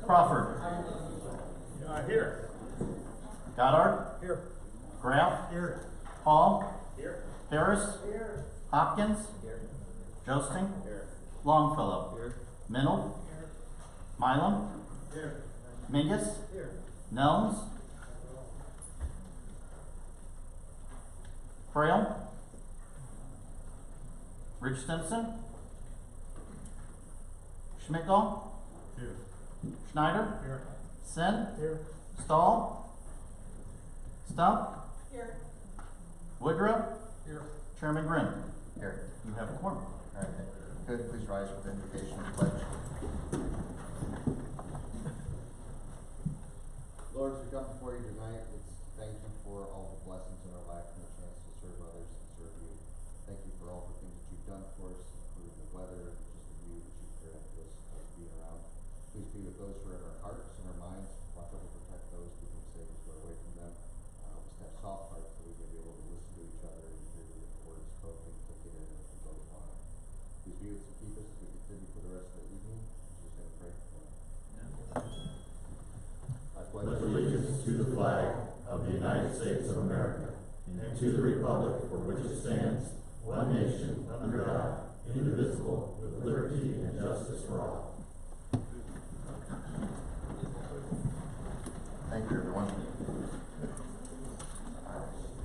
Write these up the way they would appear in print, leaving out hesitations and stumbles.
Crawford. Here. Goddard. Here. Graff. Here. Hall. Here. Harris. Here. Hopkins. Here. Josting. Here. Longfellow. Here. Mennel. Here. Milam. Here. Mingus. Here. Nelms. Frail. Rich Stimson. Schmidtgall. Here. Schneider. Here. Sin. Here. Stahl. Stump. Here. Woodruff. Here. Chairman Grimm. Here. You have a quorum. All right. Good. Please rise for the invocation and pledge. Lord, as we come before you tonight, let's thank you for all the blessings in our life and the chance to serve others and serve you. Thank you for all the things that you've done for us, including the weather and just the view that you've granted us being around. Please be with those who are in our hearts and our minds. Watch over, protect those who can save us, who are away from them. Help us to have soft hearts so we may be able to listen to each other and hear the words spoken, take it in, and go upon it. Please be with us and keep us as we continue for the rest of the evening. I'm just going to pray for them. I pledge allegiance to the flag of the United States of America and to the republic for which it stands, one nation, under God, indivisible, with liberty and justice for all. Thank you, everyone.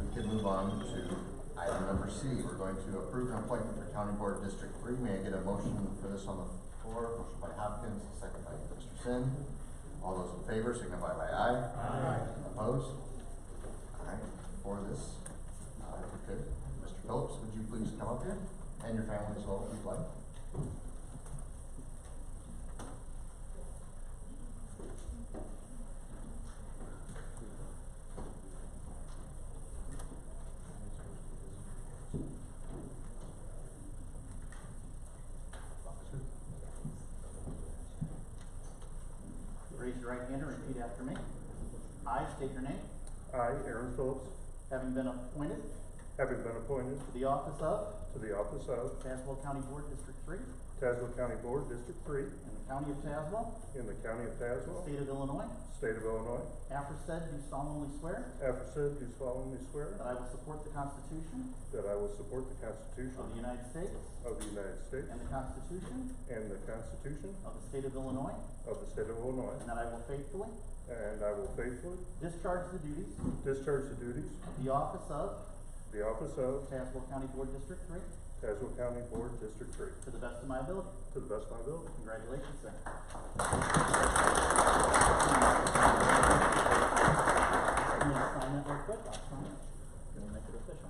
We can move on to item number C. We're going to approve an appointment for County Board District 3. May I get a motion for this on the floor? Motion by Hopkins, second by Mr. Sin. All those in favor signify by aye. Aye. Opposed? All right, for this, good. Mr. Phillips, would you please come up here? And your family as well, if you'd like. Raise your right hand and repeat after me. I state your name, I, Aaron Phillips, having been appointed to the office of the office of Tazewell County Board District 3 Tazewell County Board District 3 in the County of Tazewell, in the County of Tazewell, State of Illinois, State of Illinois, aforesaid do solemnly swear aforesaid do solemnly swear that I will support the Constitution that I will support the Constitution of the United States of the United States and the Constitution and the Constitution of the State of Illinois, of the State of Illinois, and that I will faithfully discharge the duties of the office of Tazewell County Board District 3 Tazewell County Board District 3 to the best of my ability. to the best of my ability. Congratulations, sir. I'm going to sign that real quick. I'll sign it. Going to make it official.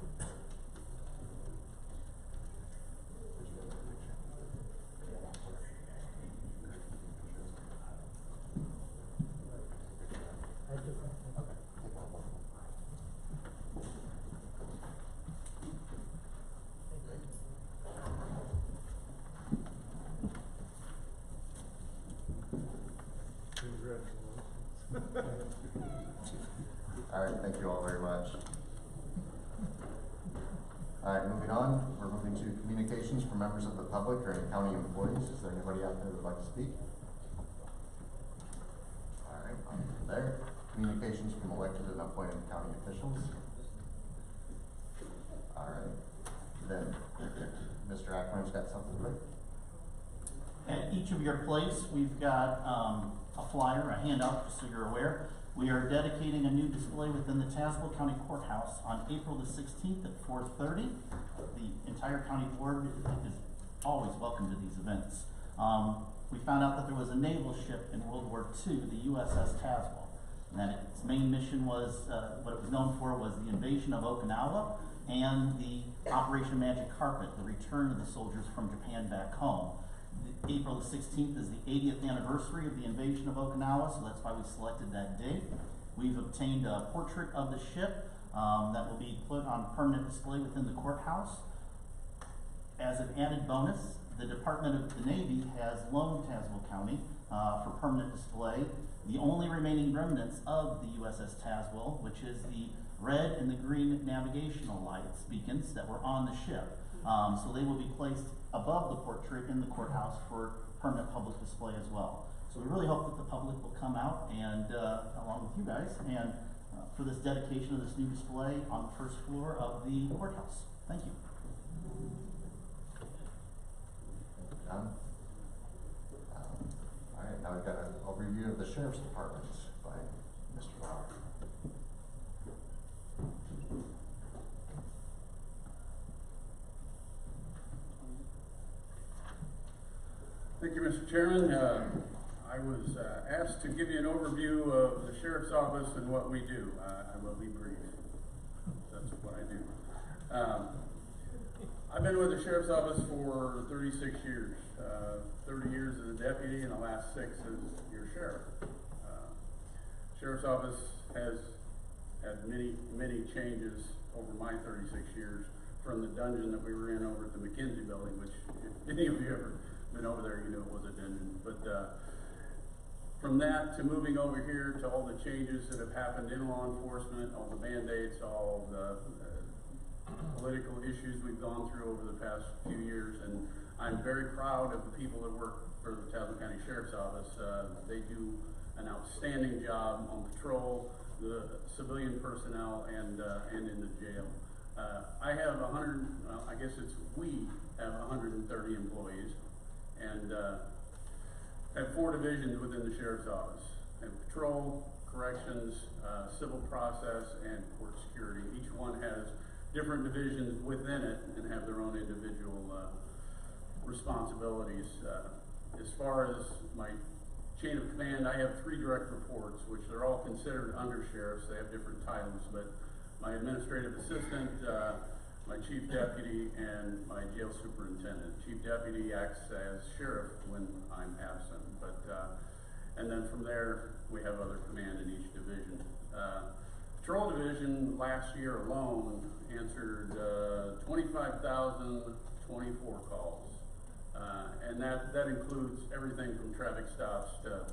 All right, thank you all very much. All right, moving on, we're moving to communications from members of the public or any county employees. Is there anybody out there that would like to speak? All right, there. Communications from elected and appointed county officials. All right, then Mr. Ackman's got something quick. At each of your plates, we've got a flyer, a handout, just so you're aware. We are dedicating a new display within the Tazewell County Courthouse on April the 16th at 4:30. The entire county board is always welcome to these events. We found out that there was a naval ship in World War II, the USS Tazewell, and that its main mission was, what it was known for was the invasion of Okinawa and the Operation Magic Carpet, the return of the soldiers from Japan back home. April the 16th is the 80th anniversary of the invasion of Okinawa, so that's why we selected that date. We've obtained a portrait of the ship that will be put on permanent display within the courthouse. As an added bonus, the Department of the Navy has loaned Tazewell County for permanent display the only remaining remnants of the USS Tazewell, which is the red and the green navigational lights, beacons that were on the ship. So they will be placed above the portrait in the courthouse for permanent public display as well. So we really hope that the public will come out and, along with you guys, and for this dedication of this new display on the first floor of the courthouse. Thank you. John? All right, now we've got an overview of the Sheriff's Department by Mr. Lauer. Thank you, Mr. Chairman. I was asked to give you an overview of the Sheriff's Office and what we do. I will be brief. That's what I do. I've been with the Sheriff's Office for 36 years. 30 years as a deputy and the last 6 as your sheriff. Sheriff's Office has had many changes over my 36 years, from the dungeon that we were in over at the McKenzie building, which if any of you ever been over there, you know it was a dungeon. But from that to moving over here to all the changes that have happened in law enforcement, all the mandates, all the political issues we've gone through over the past few years, and I'm very proud of the people that work for the Tazewell County Sheriff's Office. They do an outstanding job on patrol, the civilian personnel, and in the jail. I have I guess we have 130 employees, and have 4 divisions within the Sheriff's Office. And patrol, corrections, civil process, and court security. Each one has different divisions within it and have their own individual responsibilities. As far as my chain of command, I have 3 direct reports, which they're all considered under sheriffs. They have different titles, but my administrative assistant, my chief deputy, and my jail superintendent. Chief deputy acts as sheriff when I'm absent, but and then from there we have other command in each division. Patrol division last year alone answered 25,024 calls, and that includes everything from traffic stops to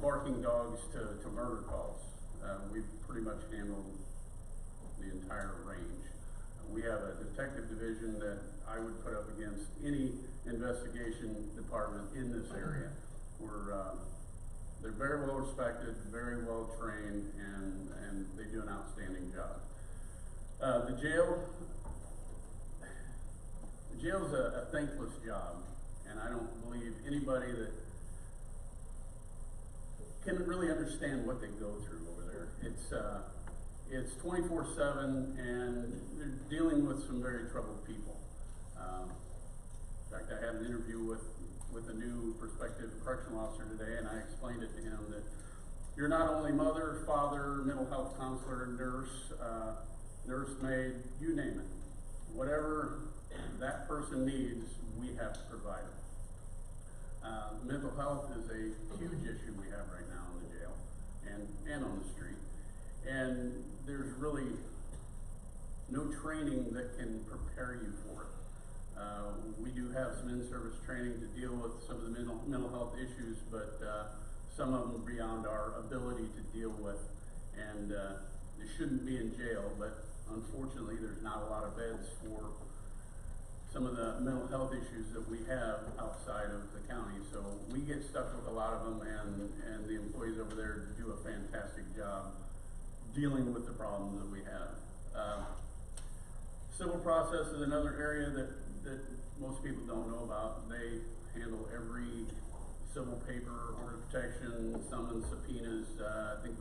barking dogs to murder calls. We've pretty much handled the entire range. We have a detective division that I would put up against any investigation department in this area. They're very well respected, very well trained, and they do an outstanding job. The jail's a thankless job, and I don't believe anybody that can really understand what they go through over there. It's 24/7, and they're dealing with some very troubled people. In fact, I had an interview with a new prospective correctional officer today, and I explained it to him that you're not only mother, father, mental health counselor, nurse, nursemaid, you name it. Whatever that person needs, we have to provide it. Mental health is a huge issue we have right now in the jail and on the street. And there's really no training that can prepare you for it. We do have some in-service training to deal with some of the mental health issues, but some of them beyond our ability to deal with. And they shouldn't be in jail, but unfortunately there's not a lot of beds for some of the mental health issues that we have outside of the county. So we get stuck with a lot of them, and the employees over there do a fantastic job dealing with the problems that we have. Civil process is another area that most people don't know about. They handle every civil paper, order of protection, summons, subpoenas. I think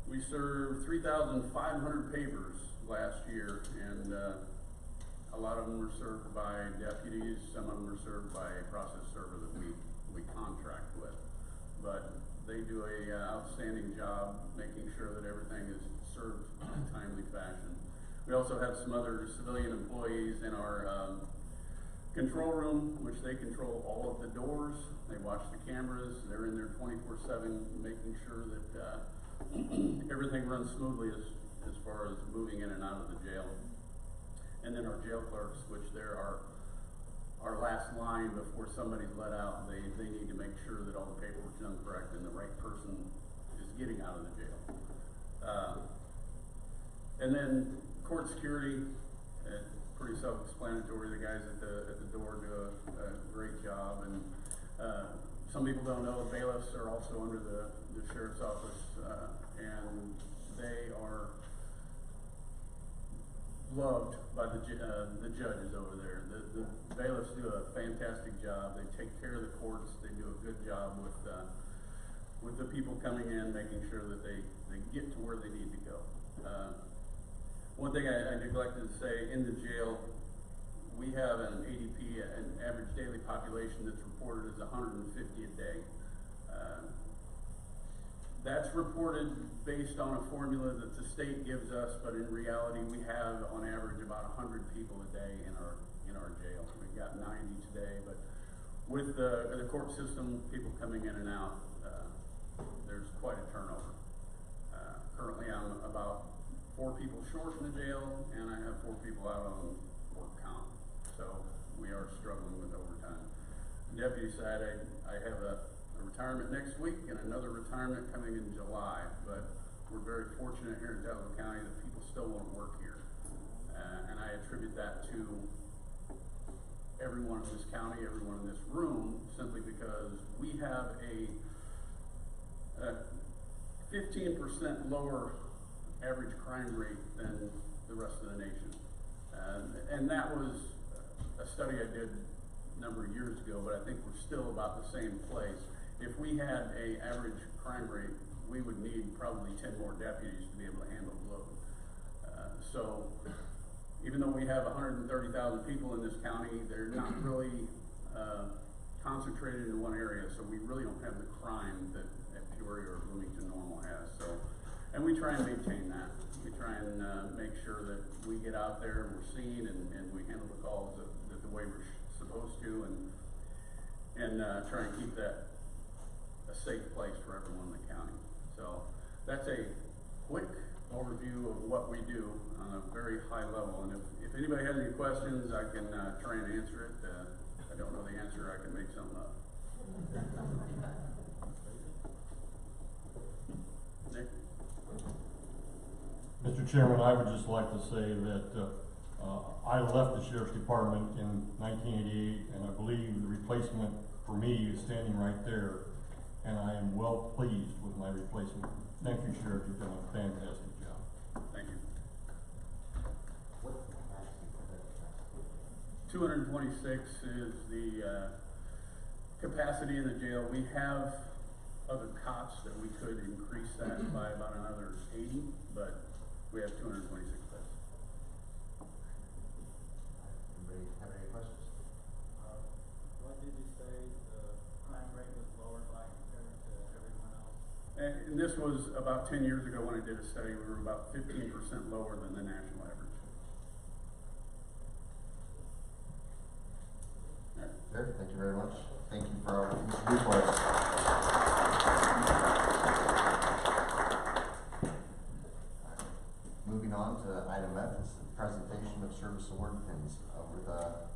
we served 3,500 papers last year, and a lot of them were served by deputies. Some of them were served by a process server that we contract with. But they do a outstanding job making sure that everything is served in a timely fashion. We also have some other civilian employees in our control room, which they control all of the doors. They watch the cameras. They're in there 24/7, making sure that everything runs smoothly as far as moving in and out of the jail. And then our jail clerks, which they're our last line before somebody's let out. They need to make sure that all the paperwork's done correct and the right person is getting out of the jail. And then court security, pretty self-explanatory. The guys at the door do a great job, and some people don't know bailiffs are also under the sheriff's office, and they are loved by the judges over there. The bailiffs do a fantastic job. They take care of the courts. They do a good job with the people coming in, making sure that they get to where they need to go. One thing I neglected to say, in the jail, we have an ADP, an average daily population that's reported as 150 a day. That's reported based on a formula that the state gives us, but in reality, we have on average about 100 people a day in our jail. We've got 90 today, but with the court system, people coming in and out, there's quite a turnover. Currently, I'm about 4 people short in the jail, and I have 4 people out on work comp. So we are struggling with overtime. Deputy side, I have a retirement next week and another retirement coming in July, but we're very fortunate here in Tazewell County that people still want to work here. And I attribute that to everyone in this county, everyone in this room, simply because we have a 15% lower average crime rate than the rest of the nation. And that was a study I did a number of years ago, but I think we're still about the same place. If we had a average crime rate, we would need probably 10 more deputies to be able to handle the load. So even though we have 130,000 people in this county, they're not really concentrated in one area, so we really don't have the crime that Peoria or Bloomington Normal has. So, and we try and maintain that. We try and make sure that we get out there and we're seen, and we handle the calls that the way we're supposed to, and try and keep that a safe place for everyone in the county. So that's a quick overview of what we do on a very high level. And if anybody has any questions, I can try and answer it. If I don't know the answer, I can make something up. Nick? Mr. Chairman, I would just like to say that I left the Sheriff's Department in 1988, and I believe the replacement for me is standing right there, and I am well pleased with my replacement. Thank you, Sheriff. You've done a fantastic job. Thank you. What capacity for that capacity? 226 is the capacity in the jail. We have other cots that we could increase that by about another 80, but we have 226 beds. Anybody have any questions? What did you say the crime rate was lower by compared to everyone else? And this was about 10 years ago when I did a study. We were about 15% lower than the national average. Good, thank you very much. Thank you for our report. Moving on to item F, is the presentation of service award pins. Over the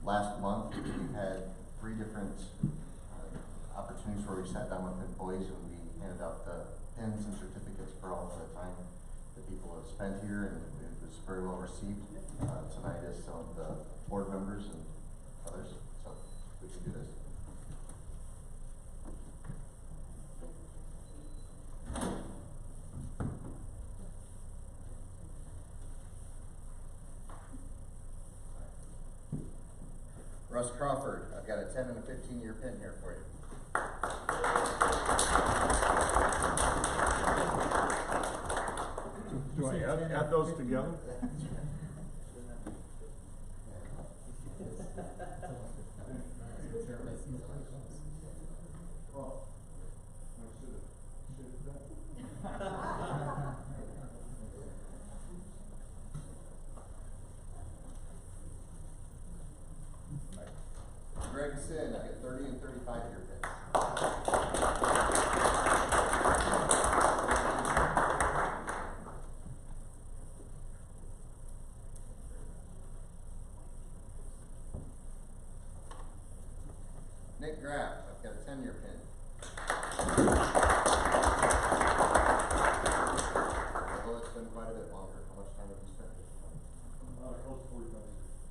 last month, we've had 3 different opportunities where we sat down with employees and we handed out the pins and certificates for all of the time that people have spent here, and it was very well received. Tonight is some of the board members and others, so we can do this. Russ Crawford, I've got a 10 and a 15-year pin here for you. Do I add those together? Greg Sin, I got 30 and 35-year pins. Nick Graff, I've got a 10-year pin. Although it's been quite a bit longer. How much time have you spent with this one? Close to 45 years.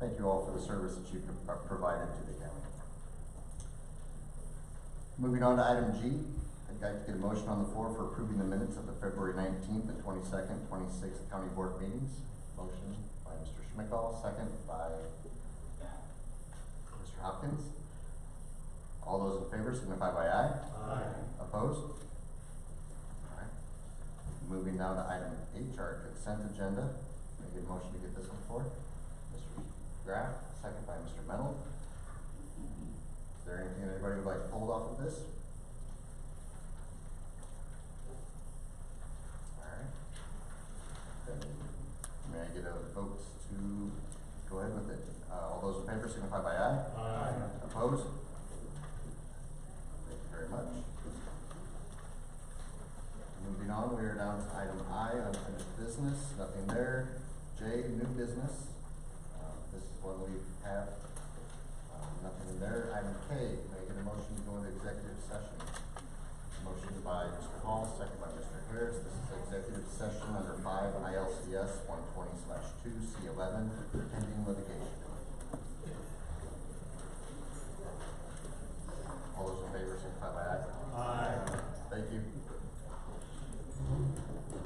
Thank you all for the service that you've provided to the county. Moving on to item G, I'd like to get a motion on the floor for approving the minutes of the February 19th and 22nd, 26th county board meetings. Motion by Mr. Schmickel, second by Mr. Hopkins. All those in favor signify by aye. Aye. Opposed? Alright. Moving now to item H, our consent agenda. Can I get a motion to get this one forward? Mr. Graff, second by Mr. Mennel. Is there anything anybody would like to hold off of this? Alright. Okay. May I get a vote to go ahead with it? All those in favor signify by aye. Aye. Opposed? Thank you very much. Moving on, we are down to item I, unfinished business, nothing there. J, new business. This is one we have, nothing in there. Item K, may I get a motion to go into executive session? Motion by Mr. Hall, second by Mr. Harris. This is executive session under 5 ILCS 120/2 C11, pending litigation.